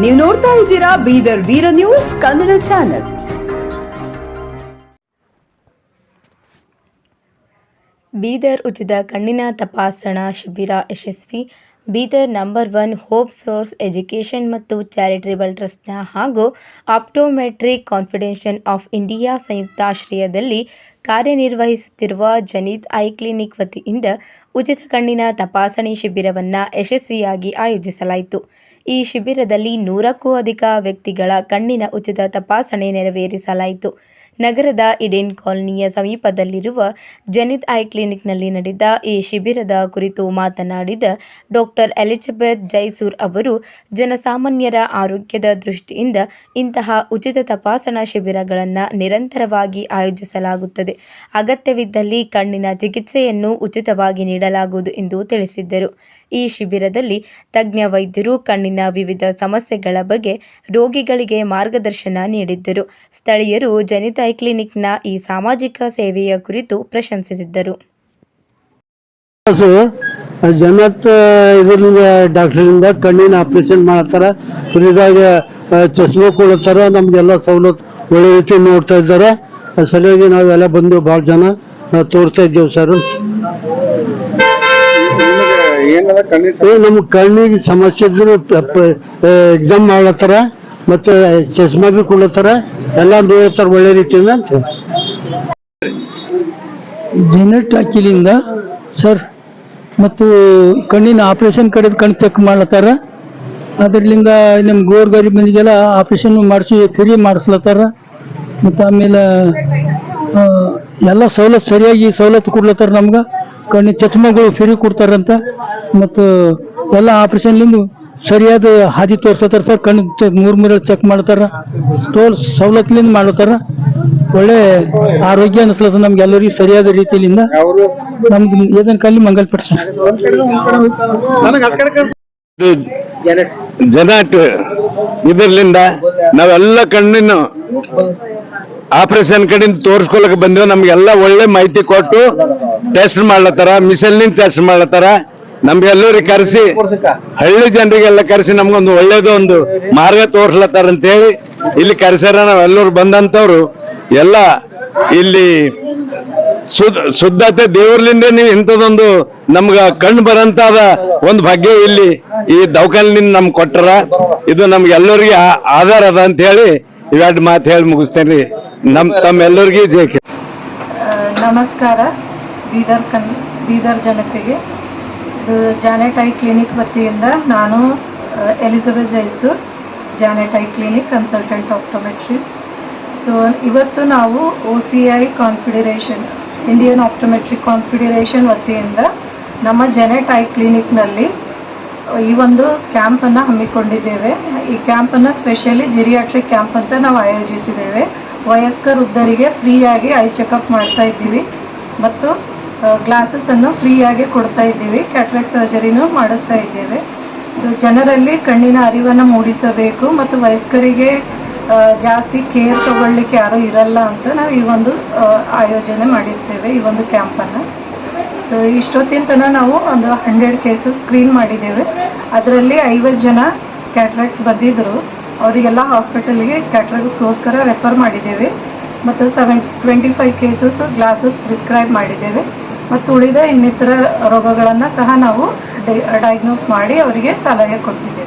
ನೀವು ನೋಡ್ತಾ ಇದ್ದೀರಾ ಬೀದರ್ ವೀರ ನ್ಯೂಸ್ ಕನ್ನಡ ಚಾನೆಲ್. ಬೀದರ್ ಉಚಿತ ಕಣ್ಣಿನ ತಪಾಸಣಾ ಶಿಬಿರ ಯಶಸ್ವಿ. Bidar number 1 hope source education ಮತ್ತು ಚಾರಿಟೇಬಲ್ ಟ್ರಸ್ಟ್ನ ಹಾಗೂ ಆಪ್ಟೋಮೆಟ್ರಿಕ್ ಕಾನ್ಫೆಡರೇಷನ್ ಆಫ್ ಇಂಡಿಯಾ ಸಂಯುಕ್ತಾಶ್ರಯದಲ್ಲಿ ಕಾರ್ಯನಿರ್ವಹಿಸುತ್ತಿರುವ ಜನಿತ್ ಐ ಕ್ಲಿನಿಕ್ ವತಿಯಿಂದ ಉಚಿತ ಕಣ್ಣಿನ ತಪಾಸಣೆ ಶಿಬಿರವನ್ನು ಯಶಸ್ವಿಯಾಗಿ ಆಯೋಜಿಸಲಾಯಿತು. ಈ ಶಿಬಿರದಲ್ಲಿ 100ಕ್ಕೂ ಅಧಿಕ ವ್ಯಕ್ತಿಗಳ ಕಣ್ಣಿನ ಉಚಿತ ತಪಾಸಣೆ ನೆರವೇರಿಸಲಾಯಿತು. ನಗರದ ಇಡೇನ್ ಕಾಲೋನಿಯ ಸಮೀಪದಲ್ಲಿರುವ ಜನಿತ್ ಐ ಕ್ಲಿನಿಕ್ನಲ್ಲಿ ನಡೆದ ಈ ಶಿಬಿರದ ಕುರಿತು ಮಾತನಾಡಿದ ಡಾಕ್ಟರ್ ಎಲಿಜಬೆತ್ ಜೈಸೂರ್ ಅವರು, ಜನಸಾಮಾನ್ಯರ ಆರೋಗ್ಯದ ದೃಷ್ಟಿಯಿಂದ ಇಂತಹ ಉಚಿತ ತಪಾಸಣಾ ಶಿಬಿರಗಳನ್ನು ನಿರಂತರವಾಗಿ ಆಯೋಜಿಸಲಾಗುತ್ತದೆ. ಅಗತ್ಯವಿದ್ದಲ್ಲಿ ಕಣ್ಣಿನ ಚಿಕಿತ್ಸೆಯನ್ನು ಉಚಿತವಾಗಿ ನೀಡಲಾಗುವುದು ಎಂದು ತಿಳಿಸಿದ್ದರು. ಈ ಶಿಬಿರದಲ್ಲಿ ತಜ್ಞ ವೈದ್ಯರು ಕಣ್ಣಿನ ವಿವಿಧ ಸಮಸ್ಯೆಗಳ ಬಗ್ಗೆ ರೋಗಿಗಳಿಗೆ ಮಾರ್ಗದರ್ಶನ ನೀಡಿದ್ದರು. ಸ್ಥಳೀಯರು ಜನಿತ್ ಐ ಕ್ಲಿನಿಕ್ನ ಈ ಸಾಮಾಜಿಕ ಸೇವೆಯ ಕುರಿತು ಪ್ರಶಂಸಿಸಿದ್ದರು. ಜನತ್ ಇದರಿಂದ ಡಾಕ್ಟರಿಂದ ಕಣ್ಣಿನ ಆಪರೇಷನ್ ಮಾಡ್ತಾರ, ಫ್ರೀದಾಗಿ ಚಸ್ಮಾ ಕೊಡ್ತಾರ, ನಮ್ಗೆಲ್ಲ ಸವಲತ್ತು ಒಳ್ಳೆ ರೀತಿ ನೋಡ್ತಾ ಇದ್ದಾರೆ. ಸರಿಯಾಗಿ ನಾವೆಲ್ಲ ಬಂದು ಭಾಳ ಜನ ತೋರಿಸ್ತಾ ಇದ್ದೇವೆ ಸರ್. ನಮ್ಮ ಕಣ್ಣಿಗೆ ಸಮಸ್ಯೆ ಇದ್ರು ಎಕ್ಸಾಮ್ ಮಾಡ್ಲತ್ತಾರ, ಮತ್ತೆ ಚಸ್ಮಾ ಬಿ ಕೊಡ್ಲತ್ತಾರ, ಎಲ್ಲ ನೋಡ್ತಾರ ಒಳ್ಳೆ ರೀತಿಯಿಂದ ಅಂತ. ಜೆನೆಟ್ ಹಾಕಿಲಿಂದ ಸರ್ ಮತ್ತು ಕಣ್ಣಿನ ಆಪರೇಷನ್ ಕಡೆ ಕಣ್ಣು ಚೆಕ್ ಮಾಡ್ಲತ್ತಾರ. ಅದರಿಂದ ನಮ್ಮ ಗೋರ್ಗರಿ ಮಂದಿಗೆಲ್ಲ ಆಪರೇಷನ್ ಮಾಡಿಸಿ ಫ್ರೀ ಮಾಡಿಸ್ಲತ್ತಾರ. ಮತ್ತು ಆಮೇಲೆ ಎಲ್ಲ ಸವಲತ್ತು ಸರಿಯಾಗಿ ಸವಲತ್ತು ಕೊಡ್ಲತ್ತಾರ. ನಮ್ಗೆ ಕಣ್ಣಿನ ಚಸ್ಮಾಗಳು ಫ್ರೀ ಕೊಡ್ತಾರಂತ. ಮತ್ತು ಎಲ್ಲ ಆಪರೇಷನ್ಲಿಂದ ಸರಿಯಾದ ಹಾದಿ ತೋರಿಸ್ಲತ್ತಾರ ಸರ್. ಕಣ್ಣು ಮೂರು ಚೆಕ್ ಮಾಡ್ತಾರ, ಸವಲತ್ತಿನಿಂದ ಮಾಡ್ಲತ್ತಾರ. ಒಳ್ಳೆ ಆರೋಗ್ಯ ಅನಿಸ್ಲತ್ತ ನಮ್ಗೆಲ್ಲರಿಗೂ ಸರಿಯಾದ ರೀತಿಯಿಂದ. ನಮ್ದು ಏದನ್ ಕಲ್ಲಿ ಮಂಗಲ್ಪಟ್ಟ ಸರ್. ಜನಾಟ್ ಇದರ್ಲಿಂದ ನಾವೆಲ್ಲ ಕಣ್ಣಿನ ಆಪರೇಷನ್ ಕಡೆಯಿಂದ ತೋರಿಸ್ಕೊಳಕ್ ಬಂದೇವು. ನಮ್ಗೆಲ್ಲ ಒಳ್ಳೆ ಮಾಹಿತಿ ಕೊಟ್ಟು ಟೆಸ್ಟ್ ಮಾಡ್ಲತ್ತಾರ, ಮಿಷನ್ಲಿಂದ ಟೆಸ್ಟ್ ಮಾಡ್ಲತ್ತಾರ. ನಮ್ಗೆಲ್ಲರಿಗೆ ಕರೆಸಿ, ಹಳ್ಳಿ ಜನರಿಗೆಲ್ಲ ಕರೆಸಿ ನಮ್ಗೊಂದು ಒಳ್ಳೇದು ಒಂದು ಮಾರ್ಗ ತೋರಿಸ್ಲತ್ತಾರ ಅಂತ ಹೇಳಿ ಇಲ್ಲಿ ಕರೆಸ್ಯಾರ. ನಾವೆಲ್ಲರೂ ಬಂದಂತವ್ರು ಎಲ್ಲ ಇಲ್ಲಿ ಶುದ್ಧತೆ ದೇವ್ರಲಿಂದ ನೀವು ಇಂಥದೊಂದು ನಮ್ಗ ಕಣ್ಣು ಬರಂತಾದ ಒಂದು ಭಾಗ್ಯ ಇಲ್ಲಿ ಈ ದವಾಖಾನಿನಿಂದ ನಮ್ಗೆ ಕೊಟ್ಟರ. ಇದು ನಮ್ಗೆ ಎಲ್ಲರಿಗೆ ಆಧಾರ ಅದ ಅಂತ ಹೇಳಿ ಇವೆರಡು ಮಾತು ಹೇಳಿ ಮುಗಿಸ್ತೇನೆ. ತಮ್ಮೆಲ್ಲರಿಗೂ ಜೈ. ನಮಸ್ಕಾರ. ಬೀದರ್ ಜನತೆಗೆ ಜಾನೆಟ್ ಐ ಕ್ಲಿನಿಕ್ ವತಿಯಿಂದ ನಾನು Elizabeth Jaisur, Janet eye clinic consultant optometrist. So ಇವತ್ತು ನಾವು OCI confederation, Indian optometric confederation ವತಿಯಿಂದ ನಮ್ಮ ಜಾನೆಟ್ ಐ ಕ್ಲಿನಿಕ್ನಲ್ಲಿ ಈ ಒಂದು ಕ್ಯಾಂಪನ್ನು ಹಮ್ಮಿಕೊಂಡಿದ್ದೇವೆ. ಈ ಕ್ಯಾಂಪನ್ನು ಸ್ಪೆಷಲಿ ಜಿರಿಯಾಟ್ರಿಕ್ ಕ್ಯಾಂಪ್ ಅಂತ ನಾವು ಆಯೋಜಿಸಿದ್ದೇವೆ. ವಯಸ್ಕ ವೃದ್ಧರಿಗೆ ಫ್ರೀಯಾಗಿ ಐ ಚೆಕಪ್ ಮಾಡ್ತಾ ಇದ್ದೀವಿ ಮತ್ತು ಗ್ಲಾಸಸನ್ನು ಫ್ರೀಯಾಗಿ ಕೊಡ್ತಾ ಇದ್ದೀವಿ. ಕ್ಯಾಟ್ರಾಕ್ಟ್ ಸರ್ಜರಿನೂ ಮಾಡಿಸ್ತಾ ಇದ್ದೇವೆ. ಸೊ ಜನರಲ್ಲಿ ಕಣ್ಣಿನ ಅರಿವನ್ನು ಮೂಡಿಸಬೇಕು ಮತ್ತು ವಯಸ್ಕರಿಗೆ ಜಾಸ್ತಿ ಕೇರ್ ತಗೊಳ್ಳಿಕ್ಕೆ ಯಾರೂ ಇರಲ್ಲ ಅಂತ ನಾವು ಈ ಒಂದು ಆಯೋಜನೆ ಮಾಡಿರ್ತೇವೆ, ಈ ಒಂದು ಕ್ಯಾಂಪನ್ನು. ಸೊ ಇಷ್ಟೊತ್ತಿನ ತನಕ ನಾವು ಒಂದು 100 ಕೇಸಸ್ ಸ್ಕ್ರೀನ್ ಮಾಡಿದ್ದೇವೆ. ಅದರಲ್ಲಿ 50 ಜನ ಕ್ಯಾಟ್ರಾಕ್ಟ್ಸ್ ಬಂದಿದ್ದರು. ಅವರಿಗೆಲ್ಲ ಹಾಸ್ಪಿಟಲ್ಗೆ ಕ್ಯಾಟ್ರಾಕ್ಟ್ಸ್ಗೋಸ್ಕರ ರೆಫರ್ ಮಾಡಿದ್ದೇವೆ. ಮತ್ತು 25 ಕೇಸಸ್ ಗ್ಲಾಸಸ್ ಪ್ರಿಸ್ಕ್ರೈಬ್ ಮಾಡಿದ್ದೇವೆ. ಮತ್ತು ಉಳಿದ ಇನ್ನಿತರ ರೋಗಗಳನ್ನು ಸಹ ನಾವು ಡಯಾಗ್ನೋಸ್ ಮಾಡಿ ಅವರಿಗೆ ಸಲಹೆ ಕೊಟ್ಟಿದ್ದೇವೆ.